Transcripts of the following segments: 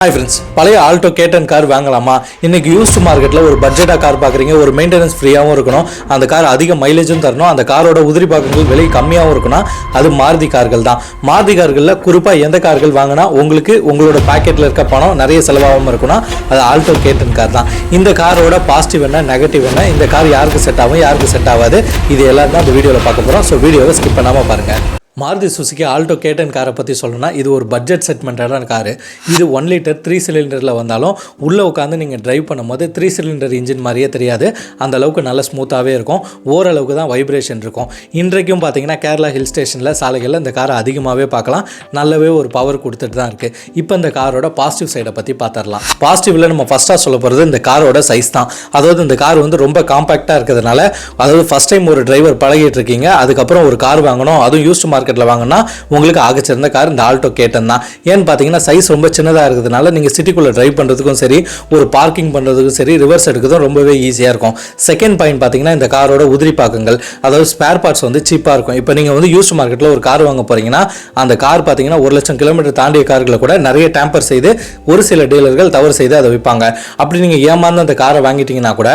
Hi friends, பழைய Alto கேட்டன் car வாங்கலாமா? இன்னைக்கு யூஸ்ட் மார்க்கெட்டில் ஒரு பட்ஜெட்டாக கார் பார்க்குறீங்க, ஒரு மெயின்டெனன்ஸ் ஃப்ரீயாகவும் இருக்கணும், அந்த கார் அதிக மைலேஜும் தரணும், அந்த காரோட உதிரி பாகங்கள் விலை கம்மியாகவும் இருக்கணும். அது மாருதி கார்கள் தான். மாருதி கார்களில் குறிப்பாக எந்த கார்கள் வாங்கினா உங்களுக்கு உங்களோட பாக்கெட்டில் இருக்க பணம் நிறைய செலவாகாமல் இருக்கணும், அது ஆல்டோ கேட்டன் கார் தான். இந்த காரோட பாசிட்டிவ் என்ன, நெகட்டிவ் என்ன, இந்த கார் யாருக்கு செட் ஆகும், யாருக்கு செட் ஆகாது, இது எல்லாரும் தான் இந்த வீடியோவில் பார்க்க போகிறோம். ஸோ வீடியோவை ஸ்கிப் பண்ணாமல் பாருங்கள். மாருதி சுசுகி ஆல்டோ கேட்டன் காரை பற்றி சொல்லணும்னா இது ஒரு பட்ஜெட் செக்மெண்ட்டான காரு. இது 1 லிட்டர் 3 சிலிண்டரில் வந்தாலும் உள்ளே உட்காந்து நீங்கள் ட்ரைவ் பண்ணும்போது 3 சிலிண்டர் இன்ஜின் மாதிரியே தெரியாது. அந்த அளவுக்கு நல்ல ஸ்மூத்தாகவே இருக்கும், ஓரளவுக்கு தான் வைப்ரேஷன் இருக்கும். இன்றைக்கும் பார்த்தீங்கன்னா கேரளா ஹில் ஸ்டேஷனில் சாலைகளில் இந்த காரை அதிகமாகவே பார்க்கலாம். நல்லாவே ஒரு பவர் கொடுத்துட்டு தான் இருக்குது. இப்போ இந்த காரோட பாசிட்டிவ் சைடை பற்றி பார்த்துடலாம். பாசிட்டிவில் நம்ம ஃபஸ்ட்டாக சொல்ல போகிறது இந்த காரோட சைஸ் தான். அதாவது இந்த கார் வந்து ரொம்ப காம்பேக்டாக இருக்கிறதுனால, அதாவது ஃபஸ்ட் டைம் ஒரு டிரைவர் பழகிட்டு இருக்கீங்க, அதுக்கப்புறம் ஒரு கார் வாங்கணும், அதுவும் யூஸ்ட் மார்க்கெட்டில் வாங்கினா உங்களுக்கு ஆகச்சிறந்த கார் இந்த ஆல்டோ கேட்டன் தான். ஏன்னு பார்த்தீங்கன்னா சைஸ் ரொம்ப சின்னதாக இருக்கிறதுனால நீங்கள் சிட்டிக்குள்ளே ட்ரைவ் பண்ணுறதுக்கும் சரி, ஒரு பார்க்கிங் பண்ணுறதுக்கும் சரி, ரிவர்ஸ் எடுக்கிறதும் ரொம்பவே ஈஸியாக இருக்கும். செகண்ட் பாயிண்ட் பார்த்தீங்கன்னா இந்த காரோட உதிரி பாகங்கள், அதாவது ஸ்பேர் பார்ட்ஸ் வந்து சீப்பாக இருக்கும். இப்போ நீங்கள் வந்து யூஸ்ட் மார்க்கெட்டில் ஒரு கார் வாங்க போகிறீங்கன்னா அந்த கார் பார்த்தீங்கன்னா 1 லட்சம் கிலோமீட்டர் தாண்டிய கார்களை கூட நிறைய டேம்பர் செய்து ஒரு சில டீலர்கள் தவறு செய்து அதை விற்பாங்க. அப்படி நீங்கள் ஏமாந்து அந்த காரை வாங்கிட்டீங்கன்னா கூட,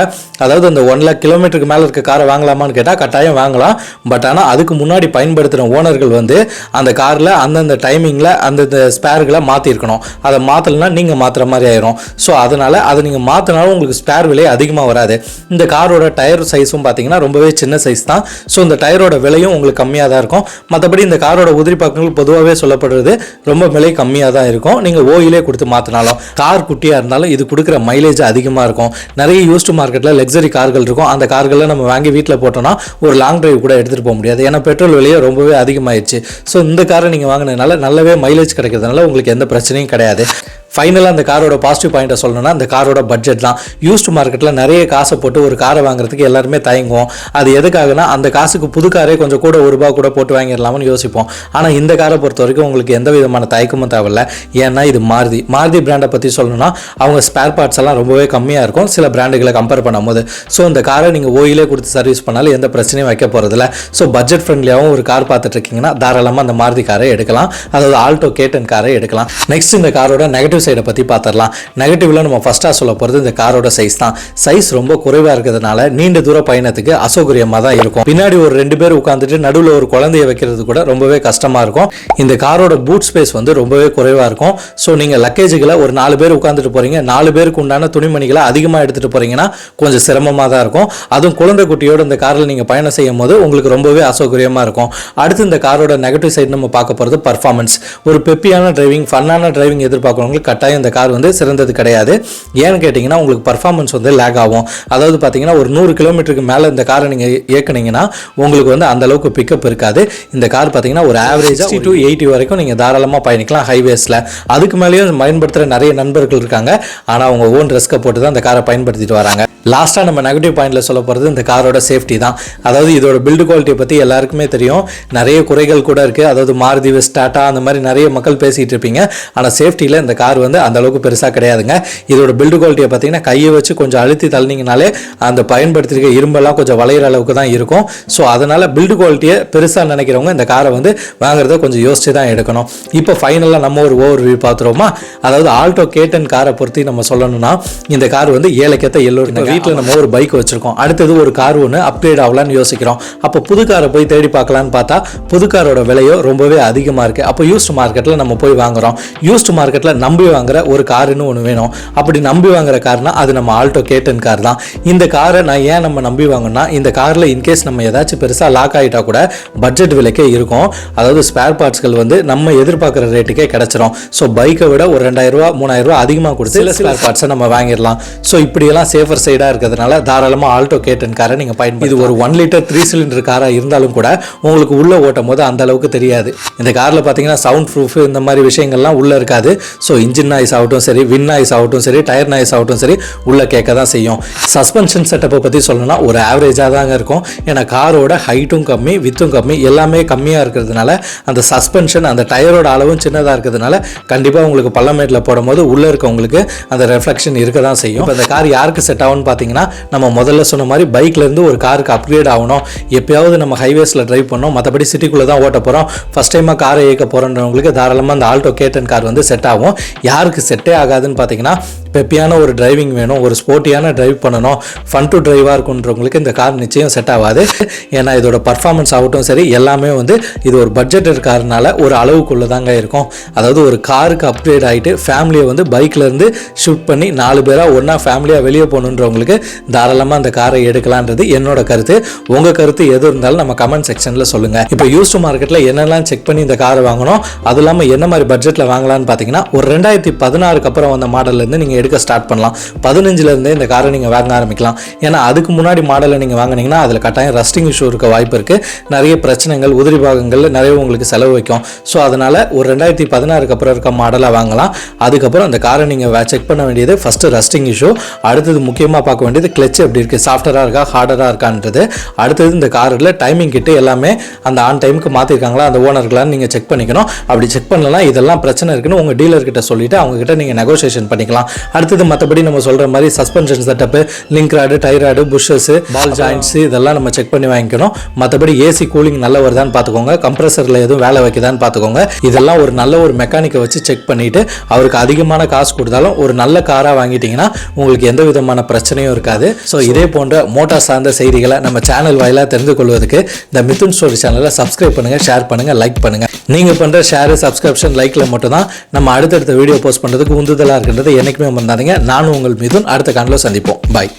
அதாவது அந்த 1 லட்சம் கிலோமீட்டருக்கு மேலே இருக்க காரை வாங்கலாமான்னு கேட்டால் கட்டாயம் வாங்கலாம். பட் ஆனால் அதுக்கு முன்னாடி பயன்படுத்துகிற ஓனர்கள் வந்து அந்த காரில் அந்தந்த டைமிங்கில் அந்தந்த ஸ்பேர்களை மாற்றிருக்கணும். அதை மாற்றலைன்னா நீங்கள் மாற்றுற மாதிரி ஆயிரும். ஸோ அதனால் அதை நீங்கள் மாற்றினாலும் உங்களுக்கு ஸ்பேர் விலை அதிகமாக வராது. இந்த காரோட டயர் சைஸும் பார்த்தீங்கன்னா ரொம்பவே சின்ன சைஸ் தான். ஸோ இந்த டயரோட விலையும் உங்களுக்கு கம்மியாக தான் இருக்கும். மற்றபடி இந்த காரோட உதிரி பாகங்கள் பொதுவாகவே சொல்லப்படுறது ரொம்ப விலை கம்மியாக தான் இருக்கும். நீங்கள் ஓயிலே கொடுத்து மாற்றினாலும், கார் குட்டியாக இருந்தாலும் இது கொடுக்குற மைலேஜ் அதிகமாக இருக்கும். நிறைய யூஸ்ட் மார்க்கெட்டில் லக்ஸரி கார்கள் இருக்கும். அந்த கார்களில் நம்ம வாங்கி வீட்டில் போட்டோம்னா ஒரு லாங் டிரைவ் கூட எடுத்துகிட்டு போக முடியாது. ஏன்னா பெட்ரோல் விலையை ரொம்பவே அதிகமாகிடுச்சு. ஸோ இந்த காரை நீங்கள் வாங்கினதுனால நல்லாவே மைலேஜ் கிடைக்கிறதுனால உங்களுக்கு எந்த பிரச்சனையும் கிடையாது. ஃபைனலாக அந்த காரோட பாசிட்டிவ் பாயிண்ட்டை சொல்லணும்னா இந்த காரோட பட்ஜெட் தான். யூஸ்ட் மார்க்கெட்டில் நிறைய காசை போட்டு ஒரு காரை வாங்குறதுக்கு எல்லாருமே தயங்குவோம். அது எதுக்காகனா அந்த காசுக்கு புது காரே கொஞ்சம் கூட ₹1 கூட போட்டு வாங்கிடலாம்னு யோசிப்போம். ஆனால் இந்த காரை பொறுத்த வரைக்கும் உங்களுக்கு எந்த விதமான தயக்கமும் தேவையில்லை. ஏன்னா இது மாருதி பிராண்டை பற்றி சொல்லணும்னா அவங்க ஸ்பேர் பார்ட்ஸ் எல்லாம் ரொம்பவே கம்மியாக இருக்கும் சில பிராண்டுகளை கம்பேர் பண்ணும்போது. ஸோ இந்த காரை நீங்கள் ஓயிலே கொடுத்து சர்வீஸ் பண்ணாலும் எந்த பிரச்சனையும் வைக்க போகிறதில்ல. ஸோ பட்ஜெட் ஃப்ரெண்ட்லியாகவும் ஒரு கார் பார்த்துட்டு இருக்கீங்கன்னா தாராளமாக அந்த மாருதி காரை எடுக்கலாம், அதாவது ஆல்டோ கேட்டன் காரை எடுக்கலாம். நெக்ஸ்ட் இந்த காரோட நெகட்டிவ் சைடை பற்றி பார்த்துடலாம். நெகட்டிவ்ல நம்ம ஃபர்ஸ்ட்டாக சொல்ல போகிறது இந்த காரோட சைஸ் தான். சைஸ் ரொம்ப குறைவாக இருக்கிறதுனால நீண்ட தூர பயணத்துக்கு அசௌகரியமாக தான் இருக்கும். பின்னாடி ஒரு 2 பேர் உட்காந்துட்டு நடுவில் ஒரு குழந்தைய வைக்கிறது கூட ரொம்பவே கஷ்டமாக இருக்கும். இந்த காரோட பூட் ஸ்பேஸ் வந்து ரொம்பவே குறைவாக இருக்கும். ஸோ நீங்கள் லக்கேஜுகளை ஒரு 4 பேர் உட்காந்துட்டு போகிறீங்க, 4 பேருக்கு உண்டான துணிமணிகளை அதிகமாக எடுத்துகிட்டு போகிறீங்கன்னா கொஞ்சம் சிரமமாக தான் இருக்கும். அதுவும் குழந்தை குட்டியோடு இந்த காரில் நீங்கள் பயணம் செய்யும் போது உங்களுக்கு ரொம்பவே அசௌகரியமாக இருக்கும். அடுத்து இந்த காரோட நெகட்டிவ் சைடு நம்ம பார்க்க போகிறது பர்ஃபார்மன்ஸ். ஒரு பெப்பியான டிரைவிங், ஃபன்னான டிரைவிங் எதிர்பார்க்குறவங்களுக்கு கட்டாயம் இந்த கார் வந்து சிறந்தது கிடையாது. ஏன்னு கேட்டிங்கன்னா உங்களுக்கு பர்ஃபார்மன்ஸ் வந்து லேக் ஆகும். அதாவது பார்த்தீங்கன்னா ஒரு 100 கிலோமீட்டருக்கு மேலே இந்த காரை நீங்கள் இயக்குனீங்கன்னா உங்களுக்கு வந்து அந்த அளவுக்கு பிக்கப் இருக்காது. இந்த கார் பார்த்தீங்கன்னா ஒரு ஆவரேஜாக 60 to 80 வரைக்கும் நீங்கள் தாராளமாக பயணிக்கலாம் ஹைவேஸில். அதுக்கு மேலேயும் பயன்படுத்துகிற நிறைய நண்பர்கள் இருக்காங்க. ஆனால் அவங்க ஓன் ரிஸ்க்கை போட்டு தான் இந்த காரை பயன்படுத்திட்டு வராங்க. லாஸ்ட்டாக நம்ம நெகட்டிவ் பாயிண்டில் சொல்ல போகிறது இந்த காரோட சேஃப்டி தான். அதாவது இதோட பில்டு குவாலிட்டியை பற்றி எல்லாருக்குமே தெரியும். நிறைய குறைகள் கூட இருக்குது. அதாவது மாருதி வெஸ்ட், டாடா அந்த மாதிரி நிறைய மக்கள் பேசிகிட்டு இருப்பீங்க. ஆனால் சேஃப்டியில் இந்த கார் வந்து அந்த அளவுக்கு பெருசாக கிடையாதுங்க. இதோட பில்டு குவாலிட்டியை பார்த்தீங்கன்னா கையை வச்சு கொஞ்சம் அழுத்தி தள்ளினீங்கனாலே அந்த பயன்படுத்திருக்க இரும்பெல்லாம் கொஞ்சம் வளையிற அளவுக்கு தான் இருக்கும். ஸோ அதனால் பில்டு குவாலிட்டியை பெருசாக நினைக்கிறவங்க இந்த காரை வந்து வாங்குறத கொஞ்சம் யோசிச்சு தான் எடுக்கணும். இப்போ ஃபைனலாக நம்ம ஒரு ஓவர்வியூ பார்த்துருவோமா? அதாவது ஆல்டோ கேட்டன் காரை பொறுத்து நம்ம சொல்லணும்னா இந்த கார் வந்து ஏழைக்கேற்ற எல்லோரும் வீட்டில் நம்ம ஒரு பைக் வச்சிருக்கோம், அடுத்தது ஒரு கார் ஒன்று அப்கிரேட் ஆகலான்னு யோசிக்கிறோம். அப்போ புது காரை போய் தேடி பார்க்கலான்னு பார்த்தா புது காரோட விலையோ ரொம்பவே அதிகமாக இருக்குது. அப்போ யூஸ்ட் மார்க்கெட்டில் நம்ம போய் வாங்குறோம். யூஸ்ட் மார்க்கெட்டில் நம்பி வாங்குற ஒரு காருன்னு ஒன்று வேணும். அப்படி நம்பி வாங்குற கார்னா அது நம்ம ஆல்டோ கேட்டன் கார் தான். இந்த காரை நான் ஏன் நம்ம நம்பி வாங்கினா, இந்த காரில் இன்கேஸ் நம்ம ஏதாச்சும் பெருசாக லாக் ஆகிட்டா கூட பட்ஜெட் விலைக்கே இருக்கும். அதாவது ஸ்பேர் பார்ட்ஸ்கள் வந்து நம்ம எதிர்பார்க்குற ரேட்டுக்கே கிடைச்சிரும். ஸோ பைக்கை விட ஒரு ₹2000 ₹3000 அதிகமாக கொடுத்து சில ஸ்பேர் பார்ட்ஸை நம்ம வாங்கிடலாம். ஸோ இப்படியெல்லாம் சேஃபர் சைடாக இருக்கிறதுனால தாராளமாக ஆல்டோ கேட்டன் காரை நீங்கள் பயன்படுத்தி, இது ஒரு 1 லிட்டர் 3 சிலிண்டர் காராக இருந்தாலும் கூட உங்களுக்கு உள்ளே ஓட்டும் போது அந்த அளவுக்கு தெரியாது. இந்த காரில் பார்த்தீங்கன்னா சவுண்ட் ப்ரூஃப் இந்த மாதிரி விஷயங்கள்லாம் உள்ளே இருக்காது. ஸோ இன்ஜின் நாய்ஸ் ஆகட்டும் சரி, வின் நாய்ஸ் ஆகட்டும் சரி, டயர் நாய்ஸ் ஆகட்டும் சரி உள்ளே கேட்க தான் செய்யும். சஸ்பென்ஷன் செட்டப்பை பற்றி சொல்லணும்னா ஒரு ஆவரேஜாக தாங்க இருக்கும். ஏன்னா காரோட ஹைட்டும் கம்மி, வித்தும் கம்மி, எல்லாமே கம்மியாக இருக்கிறதுனால அந்த சஸ்பென்ஷன், அந்த டயரோட அளவும் சின்னதாக இருக்கிறதுனால கண்டிப்பாக உங்களுக்கு பள்ளமேட்டில் போடும்போது உள்ளே இருக்கவங்களுக்கு அந்த ரெஃப்ளெக்ஷன் இருக்க தான் செய்யும். இப்போ இந்த கார் யாருக்கு செட் ஆகும்னு பார்த்தீங்கன்னா நம்ம முதல்ல சொன்ன மாதிரி பைக்லேருந்து ஒரு காருக்கு அப்கிரேட் ஆகணும், எப்பயாவது நம்ம ஹைவேஸில் டிரைவ் பண்ணோம், மற்றபடி சிட்டிக்குள்ளே தான் ஓட்ட போகிறோம், ஃபஸ்ட் டைமாக காரை இயக்க போகிறவங்களுக்கு தாராளமாக அந்த ஆல்டோ கேட்டன் கார் வந்து செட் ஆகும். யாருக்கு செட்டே ஆகாதுன்னு பார்த்தீங்கன்னா பெப்பியான ஒரு டிரைவிங் வேணும், ஒரு ஸ்போர்ட்டியான டிரைவ் பண்ணணும், ஃபன் டு டிரைவாக இருக்குன்றவங்களுக்கு இந்த கார் நிச்சயம் செட் ஆகாது. ஏன்னா இதோட பர்ஃபார்மன்ஸ் ஆகட்டும் சரி எல்லாமே வந்து இது ஒரு பட்ஜெட் கார்னால ஒரு அளவுக்குள்ளே தாங்க இருக்கும். அதாவது ஒரு காருக்கு அப்கிரேட் ஆகிட்டு ஃபேமிலியை வந்து பைக்லேருந்து ஷூட் பண்ணி 4 பேராக ஒன்றா ஃபேமிலியாக வெளியே போகணுன்றவங்களுக்கு தாராளமாக அந்த காரை எடுக்கலான்றது என்னோட கருத்து. உங்கள் கருத்து எது இருந்தாலும் நம்ம கமெண்ட் செக்ஷனில் சொல்லுங்கள். இப்போ யூஸ்டு மார்க்கெட்டில் என்னெல்லாம் செக் பண்ணி இந்த காரை வாங்கணும், அது இல்லாமல் என்ன மாதிரி பட்ஜெட்டில் வாங்கலான்னு பார்த்தீங்கன்னா ஒரு 2016க்கு அப்புறம் வந்த மாடல்லேருந்து நீங்கள் எடுக்க ஸ்டார்ட் பண்ணலாம். 15லேருந்தே இந்த காரை நீங்கள் வாங்க ஆரம்பிக்கலாம். ஏன்னா அதுக்கு முன்னாடி மாடலை நீங்கள் வாங்கினீங்கன்னா அதில் கட்டாயம் ரஸ்டிங் இஷ்யூ இருக்க வாய்ப்பு இருக்குது, நிறைய பிரச்சனைகள், உதிரி பாகங்கள் நிறைய உங்களுக்கு செலவு வைக்கும். ஸோ அதனால் ஒரு 2016க்கு அப்புறம் இருக்க மாடலாக வாங்கலாம். அதுக்கப்புறம் அந்த காரை நீங்கள் செக் பண்ண வேண்டியது ஃபஸ்ட்டு ரஸ்டிங் இஷ்யூ, அடுத்தது முக்கியமாக பார்க்க வேண்டியது கிளச் எப்படி இருக்குது, சாஃப்டராக இருக்கா ஹார்டராக இருக்கான்றது, அடுத்தது இந்த காரில் டைமிங் கிட்ட எல்லாமே அந்த ஆன் டைமுக்கு மாற்றிருக்காங்களா அந்த ஓனர்களான்னு நீங்கள் செக் பண்ணிக்கணும். அப்படி செக் பண்ணலாம் இதெல்லாம் பிரச்சனை இருக்குன்னு உங்கள் டீலர்கிட்ட சொல்லிவிட்டு அவங்ககிட்ட நீங்கள் நெகோசியேஷன் பண்ணிக்கலாம். அடுத்தது மற்றபடி நம்ம சொல்கிற மாதிரி suspension setup, link rod, tie rod, bushes, ball joints இதெல்லாம் நம்ம செக் பண்ணி வாங்கிக்கணும். மற்றபடி ஏசி கூலிங் நல்ல வருதான்னு பார்த்துக்கோங்க, கம்ப்ரஸரில் எதுவும் வேலை வைக்குதான்னு பார்த்துக்கோங்க. இதெல்லாம் ஒரு நல்ல ஒரு மெக்கானிக்கை வச்சு செக் பண்ணிவிட்டு அவருக்கு அதிகமான காசு கொடுத்தாலும் ஒரு நல்ல காராக வாங்கிட்டீங்கன்னா உங்களுக்கு எந்த விதமான பிரச்சனையும் இருக்காது. ஸோ இதே போன்ற மோட்டார் சார்ந்த செய்திகளை நம்ம சேனல் வாயிலாக தெரிந்து கொள்வதற்கு இந்த மிதுன் ஸ்டோரி சேனலை சப்ஸ்கிரைப் பண்ணுங்கள், ஷேர் பண்ணுங்கள், லைக் பண்ணுங்கள். நீங்கள் பண்ணுற ஷேர், சப்ஸ்கிரிப்ஷன், லைக்கில் மட்டும் தான் நம்ம அடுத்தடுத்த வீடியோ போஸ்ட் பண்ணுறதுக்கு உந்துதலாக இருக்கின்றது என்றைக்குமே மறந்துடாதீங்க. நானும் உங்கள் மிதுன், அடுத்த காணொளியில் சந்திப்போம். பாய்.